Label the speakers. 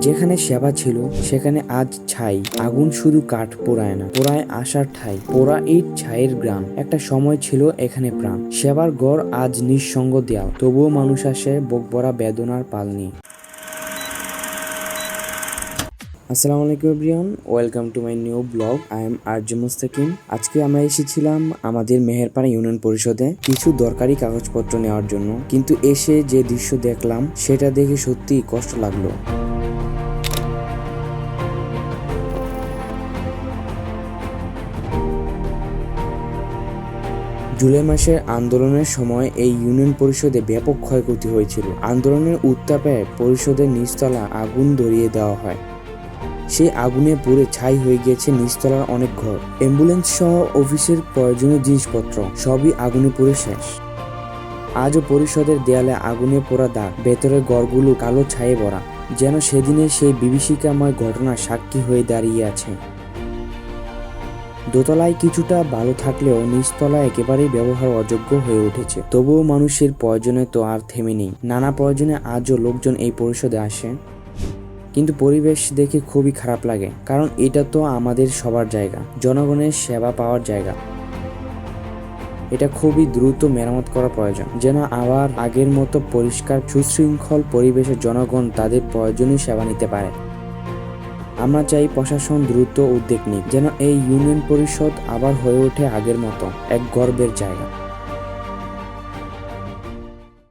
Speaker 1: যেখানে সেবা ছিল সেখানে আজ ছাই। আগুন শুধু কাঠ পোড়ায় না, পোড়ায় আশার ঠাই। পোড়া ইট, ছাইয়ের গ্রাম। একটা সময় ছিল এখানে প্রাণ। সেবার ঘর আজ নিঃসঙ্গ দেয়াল। তবুও মানুষ আসে বুক ভরা বেদনার পাল নিয়ে। আসসালামু আলাইকুম everyone, welcome to my new blog. I am RJ Mustakim. আজকে আমরা এসেছিলাম আমাদের মেহেরপাড়া ইউনিয়ন পরিষদে কিছু দরকারি কাগজপত্র নেওয়ার জন্য, কিন্তু এসে যে দৃশ্য দেখলাম সেটা দেখে সত্যিই কষ্ট লাগলো। জুলাই মাসের আন্দোলনের সময় এই ইউনিয়ন পরিষদে ব্যাপক ক্ষয়ক্ষতি হয়েছিল। আন্দোলনের উত্তাপে পরিষদের নিচতলা আগুন ধরিয়ে দেওয়া হয়। সেই আগুনে পুড়ে ছাই হয়ে গিয়েছে নিচতলার অনেক ঘর। অ্যাম্বুলেন্স সহ অফিসের প্রয়োজনীয় জিনিসপত্র সবই আগুনে পুড়ে শেষ। আজও পরিষদের দেয়ালে আগুনে পোড়া দাগ, ভেতরের ঘরগুলো কালো ছায়ে ভরা, যেন সেদিনের সেই বিভীষিকাময় ঘটনার সাক্ষী হয়ে দাঁড়িয়ে আছে। দোতলায় কিছুটা ভালো থাকলেও নিচতলা একেবারেই ব্যবহার অযোগ্য হয়ে উঠেছে। তবুও মানুষের প্রয়োজনে তো আর থেমে নেই। নানা প্রয়োজনে আজও লোকজন এই পরিষদে আসে, কিন্তু পরিবেশ দেখে খুবই খারাপ লাগে। কারণ এটা তো আমাদের সবার জায়গা, জনগণের সেবা পাওয়ার জায়গা। এটা খুবই দ্রুত মেরামত করা প্রয়োজন, যেন আবার আগের মতো পরিষ্কার সুশৃঙ্খল পরিবেশে জনগণ তাদের প্রয়োজনীয় সেবা নিতে পারে। আমরা চাই প্রশাসন দ্রুত উদ্যোগ নিক, যেন এই ইউনিয়ন পরিষদ আবার হয়ে ওঠে আগের মতো এক গর্বের জায়গা।